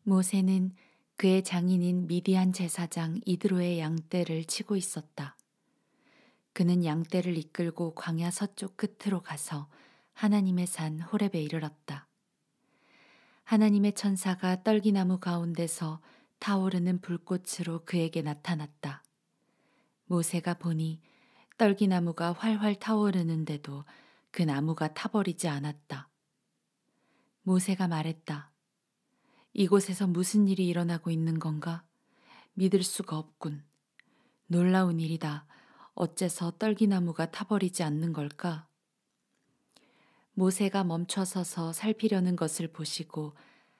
모세는 그의 장인인 미디안 제사장 이드로의 양떼를 치고 있었다. 그는 양떼를 이끌고 광야 서쪽 끝으로 가서 하나님의 산 호렙에 이르렀다. 하나님의 천사가 떨기나무 가운데서 타오르는 불꽃으로 그에게 나타났다. 모세가 보니 떨기나무가 활활 타오르는데도 그 나무가 타버리지 않았다. 모세가 말했다. 이곳에서 무슨 일이 일어나고 있는 건가? 믿을 수가 없군. 놀라운 일이다. 어째서 떨기나무가 타버리지 않는 걸까? 모세가 멈춰서서 살피려는 것을 보시고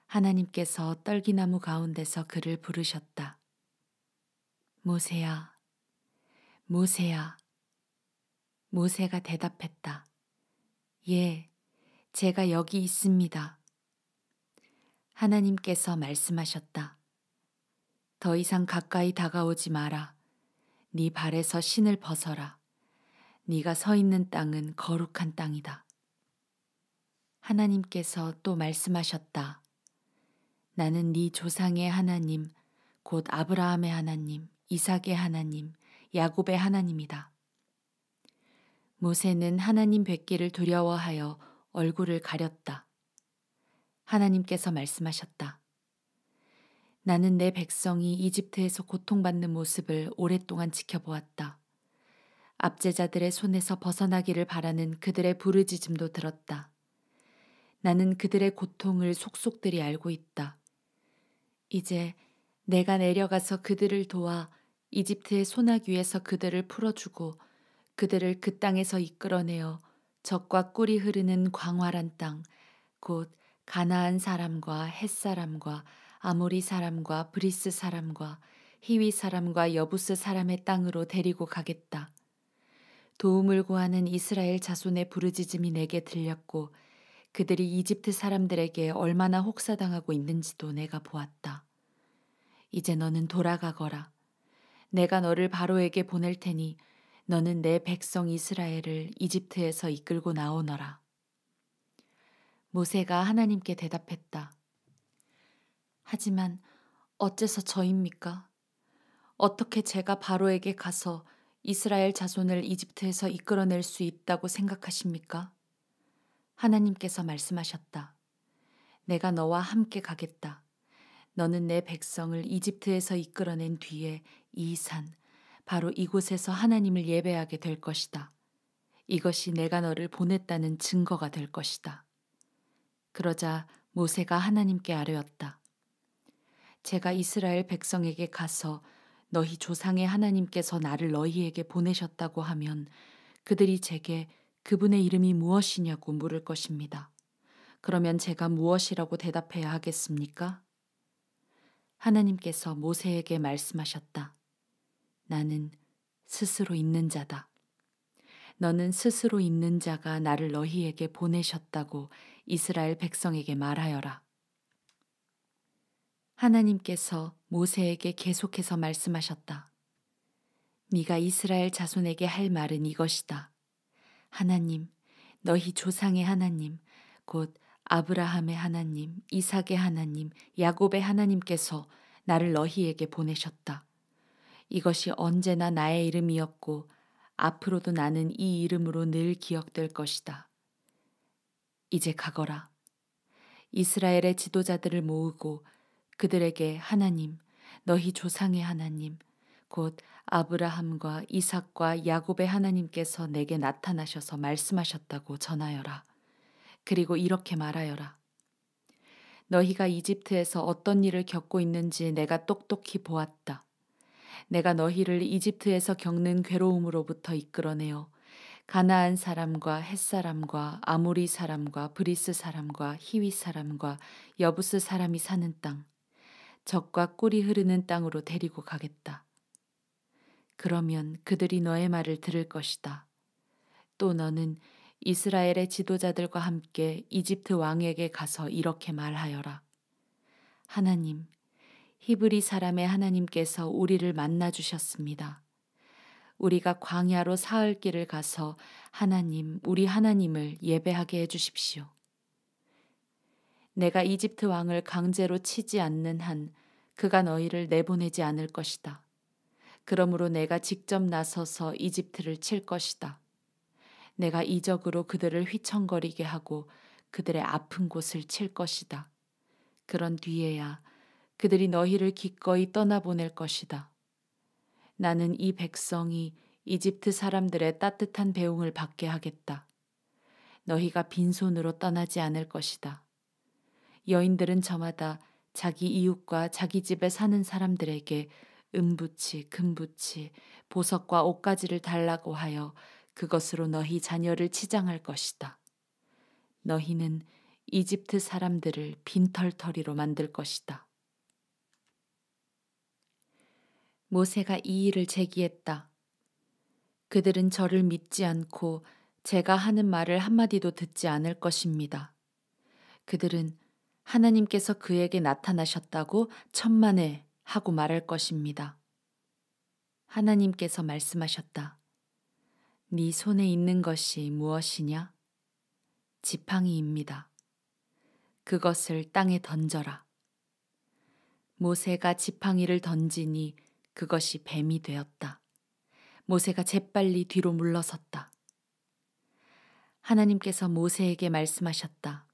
하나님께서 떨기나무 가운데서 그를 부르셨다. 모세야, 모세야. 모세가 대답했다. 예, 제가 여기 있습니다. 하나님께서 말씀하셨다. 더 이상 가까이 다가오지 마라. 네 발에서 신을 벗어라. 네가 서 있는 땅은 거룩한 땅이다. 하나님께서 또 말씀하셨다. 나는 네 조상의 하나님, 곧 아브라함의 하나님, 이삭의 하나님, 야곱의 하나님이다. 모세는 하나님 뵙기를 두려워하여 얼굴을 가렸다. 하나님께서 말씀하셨다. 나는 내 백성이 이집트에서 고통받는 모습을 오랫동안 지켜보았다. 압제자들의 손에서 벗어나기를 바라는 그들의 부르짖음도 들었다. 나는 그들의 고통을 속속들이 알고 있다. 이제 내가 내려가서 그들을 도와 이집트의 소나귀에서 그들을 풀어주고 그들을 그 땅에서 이끌어내어 젖과 꿀이 흐르는 광활한 땅, 곧 가나안 사람과 헷 사람과 아모리 사람과 브리스 사람과 히위 사람과 여부스 사람의 땅으로 데리고 가겠다. 도움을 구하는 이스라엘 자손의 부르짖음이 내게 들렸고 그들이 이집트 사람들에게 얼마나 혹사당하고 있는지도 내가 보았다. 이제 너는 돌아가거라. 내가 너를 바로에게 보낼 테니 너는 내 백성 이스라엘을 이집트에서 이끌고 나오너라. 모세가 하나님께 대답했다. 하지만 어째서 저입니까? 어떻게 제가 바로에게 가서 이스라엘 자손을 이집트에서 이끌어낼 수 있다고 생각하십니까? 하나님께서 말씀하셨다. 내가 너와 함께 가겠다. 너는 내 백성을 이집트에서 이끌어낸 뒤에 이 산, 바로 이곳에서 하나님을 예배하게 될 것이다. 이것이 내가 너를 보냈다는 증거가 될 것이다. 그러자 모세가 하나님께 아뢰었다. 제가 이스라엘 백성에게 가서 너희 조상의 하나님께서 나를 너희에게 보내셨다고 하면 그들이 제게 그분의 이름이 무엇이냐고 물을 것입니다. 그러면 제가 무엇이라고 대답해야 하겠습니까? 하나님께서 모세에게 말씀하셨다. 나는 스스로 있는 자다. 너는 스스로 있는 자가 나를 너희에게 보내셨다고 이스라엘 백성에게 말하여라. 하나님께서 모세에게 계속해서 말씀하셨다. 네가 이스라엘 자손에게 할 말은 이것이다. 하나님, 너희 조상의 하나님, 곧 아브라함의 하나님, 이삭의 하나님, 야곱의 하나님께서 나를 너희에게 보내셨다. 이것이 언제나 나의 이름이었고 앞으로도 나는 이 이름으로 늘 기억될 것이다. 이제 가거라. 이스라엘의 지도자들을 모으고 그들에게 하나님, 너희 조상의 하나님, 곧 아브라함과 이삭과 야곱의 하나님께서 내게 나타나셔서 말씀하셨다고 전하여라. 그리고 이렇게 말하여라. 너희가 이집트에서 어떤 일을 겪고 있는지 내가 똑똑히 보았다. 내가 너희를 이집트에서 겪는 괴로움으로부터 이끌어내어 가나안 사람과 헷 사람과 아모리 사람과 브리스 사람과 히위 사람과 여부스 사람이 사는 땅, 젖과 꿀이 흐르는 땅으로 데리고 가겠다. 그러면 그들이 너의 말을 들을 것이다. 또 너는 이스라엘의 지도자들과 함께 이집트 왕에게 가서 이렇게 말하여라. 하나님, 히브리 사람의 하나님께서 우리를 만나 주셨습니다. 우리가 광야로 사흘 길을 가서 하나님, 우리 하나님을 예배하게 해 주십시오. 내가 이집트 왕을 강제로 치지 않는 한 그가 너희를 내보내지 않을 것이다. 그러므로 내가 직접 나서서 이집트를 칠 것이다. 내가 이적으로 그들을 휘청거리게 하고 그들의 아픈 곳을 칠 것이다. 그런 뒤에야 그들이 너희를 기꺼이 떠나보낼 것이다. 나는 이 백성이 이집트 사람들의 따뜻한 배웅을 받게 하겠다. 너희가 빈손으로 떠나지 않을 것이다. 여인들은 저마다 자기 이웃과 자기 집에 사는 사람들에게 은부치, 금부치, 보석과 옷가지를 달라고 하여 그것으로 너희 자녀를 치장할 것이다. 너희는 이집트 사람들을 빈털터리로 만들 것이다. 모세가 이 일을 제기했다. 그들은 저를 믿지 않고 제가 하는 말을 한마디도 듣지 않을 것입니다. 그들은 하나님께서 그에게 나타나셨다고 천만에 하고 말할 것입니다. 하나님께서 말씀하셨다. 네 손에 있는 것이 무엇이냐? 지팡이입니다. 그것을 땅에 던져라. 모세가 지팡이를 던지니 그것이 뱀이 되었다. 모세가 재빨리 뒤로 물러섰다. 하나님께서 모세에게 말씀하셨다.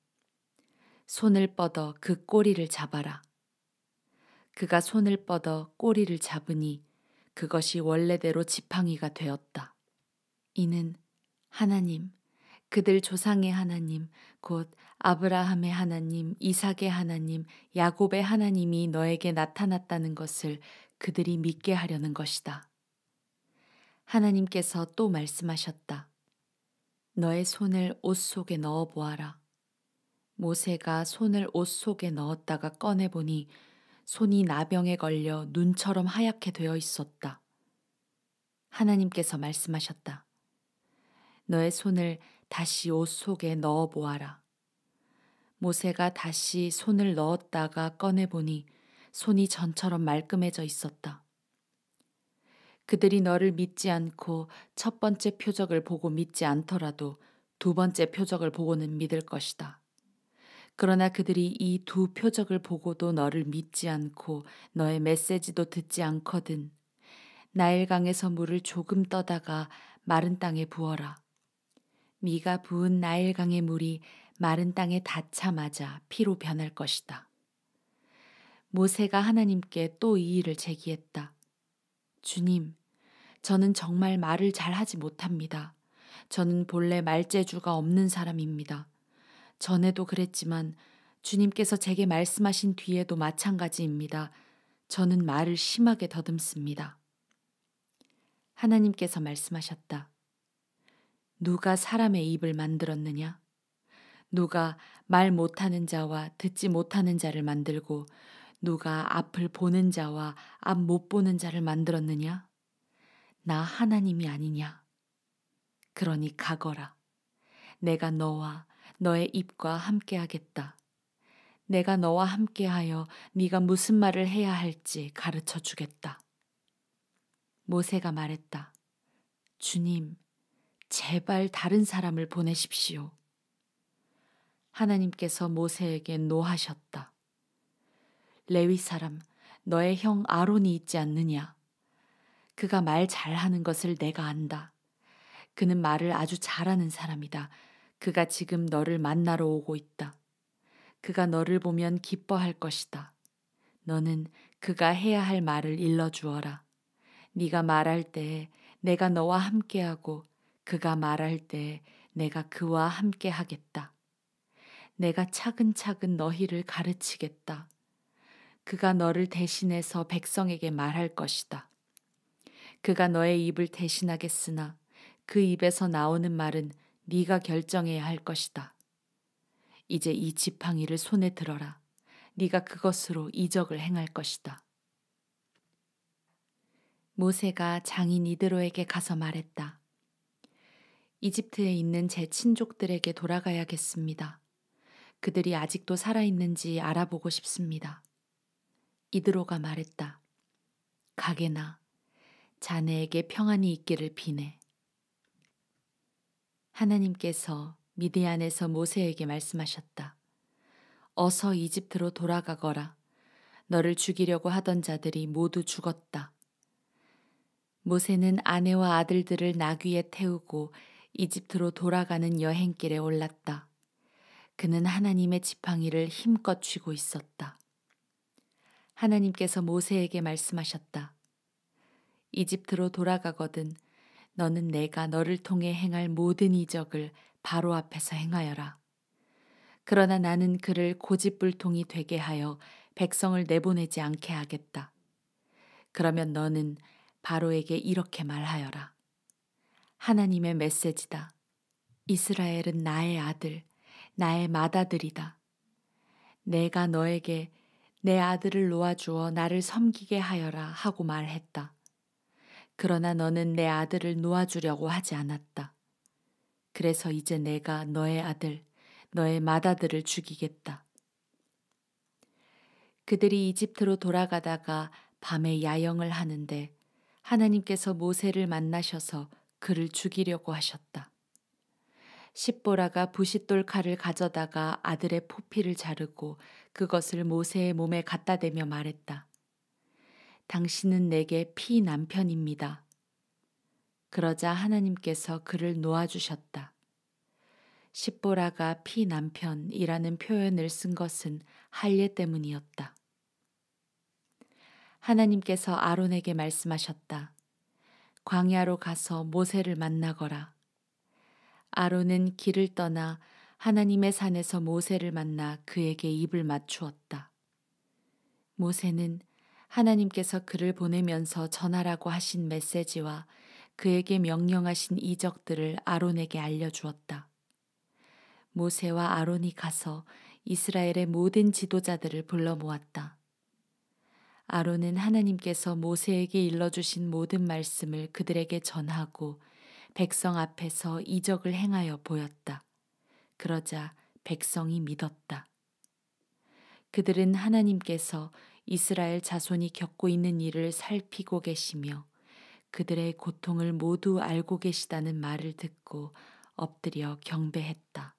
손을 뻗어 그 꼬리를 잡아라. 그가 손을 뻗어 꼬리를 잡으니 그것이 원래대로 지팡이가 되었다. 이는 하나님, 그들 조상의 하나님, 곧 아브라함의 하나님, 이삭의 하나님, 야곱의 하나님이 너에게 나타났다는 것을 그들이 믿게 하려는 것이다. 하나님께서 또 말씀하셨다. 너의 손을 옷 속에 넣어 보아라. 모세가 손을 옷 속에 넣었다가 꺼내보니 손이 나병에 걸려 눈처럼 하얗게 되어 있었다. 하나님께서 말씀하셨다. 너의 손을 다시 옷 속에 넣어 보아라. 모세가 다시 손을 넣었다가 꺼내보니 손이 전처럼 말끔해져 있었다. 그들이 너를 믿지 않고 첫 번째 표적을 보고 믿지 않더라도 두 번째 표적을 보고는 믿을 것이다. 그러나 그들이 이 두 표적을 보고도 너를 믿지 않고 너의 메시지도 듣지 않거든. 나일강에서 물을 조금 떠다가 마른 땅에 부어라. 네가 부은 나일강의 물이 마른 땅에 닿자마자 피로 변할 것이다. 모세가 하나님께 또 이 일을 제기했다. 주님, 저는 정말 말을 잘하지 못합니다. 저는 본래 말재주가 없는 사람입니다. 전에도 그랬지만 주님께서 제게 말씀하신 뒤에도 마찬가지입니다. 저는 말을 심하게 더듬습니다. 하나님께서 말씀하셨다. 누가 사람의 입을 만들었느냐? 누가 말 못하는 자와 듣지 못하는 자를 만들고 누가 앞을 보는 자와 앞 못 보는 자를 만들었느냐? 나 하나님이 아니냐? 그러니 가거라. 내가 너와 너의 입과 함께하겠다. 내가 너와 함께하여 네가 무슨 말을 해야 할지 가르쳐 주겠다. 모세가 말했다. 주님, 제발 다른 사람을 보내십시오. 하나님께서 모세에게 노하셨다. 레위 사람, 너의 형 아론이 있지 않느냐? 그가 말 잘하는 것을 내가 안다. 그는 말을 아주 잘하는 사람이다. 그가 지금 너를 만나러 오고 있다. 그가 너를 보면 기뻐할 것이다. 너는 그가 해야 할 말을 일러주어라. 네가 말할 때에 내가 너와 함께하고 그가 말할 때에 내가 그와 함께하겠다. 내가 차근차근 너희를 가르치겠다. 그가 너를 대신해서 백성에게 말할 것이다. 그가 너의 입을 대신하겠으나 그 입에서 나오는 말은 네가 결정해야 할 것이다. 이제 이 지팡이를 손에 들어라. 네가 그것으로 이적을 행할 것이다. 모세가 장인 이드로에게 가서 말했다. 이집트에 있는 제 친족들에게 돌아가야겠습니다. 그들이 아직도 살아있는지 알아보고 싶습니다. 이드로가 말했다. 가게나 자네에게 평안이 있기를 비네. 하나님께서 미디안에서 모세에게 말씀하셨다. 어서 이집트로 돌아가거라. 너를 죽이려고 하던 자들이 모두 죽었다. 모세는 아내와 아들들을 나귀에 태우고 이집트로 돌아가는 여행길에 올랐다. 그는 하나님의 지팡이를 힘껏 쥐고 있었다. 하나님께서 모세에게 말씀하셨다. 이집트로 돌아가거든 너는 내가 너를 통해 행할 모든 이적을 바로 앞에서 행하여라. 그러나 나는 그를 고집불통이 되게 하여 백성을 내보내지 않게 하겠다. 그러면 너는 바로에게 이렇게 말하여라. 하나님의 메시지다. 이스라엘은 나의 아들, 나의 맏아들이다. 내가 너에게 내 아들을 놓아주어 나를 섬기게 하여라 하고 말했다. 그러나 너는 내 아들을 놓아주려고 하지 않았다. 그래서 이제 내가 너의 아들, 너의 맏아들을 죽이겠다. 그들이 이집트로 돌아가다가 밤에 야영을 하는데 하나님께서 모세를 만나셔서 그를 죽이려고 하셨다. 십보라가 부싯돌 칼을 가져다가 아들의 포피를 자르고 그것을 모세의 몸에 갖다 대며 말했다. 당신은 내게 피 남편입니다. 그러자 하나님께서 그를 놓아주셨다. 십보라가 피 남편이라는 표현을 쓴 것은 할례 때문이었다. 하나님께서 아론에게 말씀하셨다. 광야로 가서 모세를 만나거라. 아론은 길을 떠나 하나님의 산에서 모세를 만나 그에게 입을 맞추었다. 모세는 하나님께서 그를 보내면서 전하라고 하신 메시지와 그에게 명령하신 이적들을 아론에게 알려주었다. 모세와 아론이 가서 이스라엘의 모든 지도자들을 불러 모았다. 아론은 하나님께서 모세에게 일러주신 모든 말씀을 그들에게 전하고 백성 앞에서 이적을 행하여 보였다. 그러자 백성이 믿었다. 그들은 하나님께서 이스라엘 자손이 겪고 있는 일을 살피고 계시며 그들의 고통을 모두 알고 계시다는 말을 듣고 엎드려 경배했다.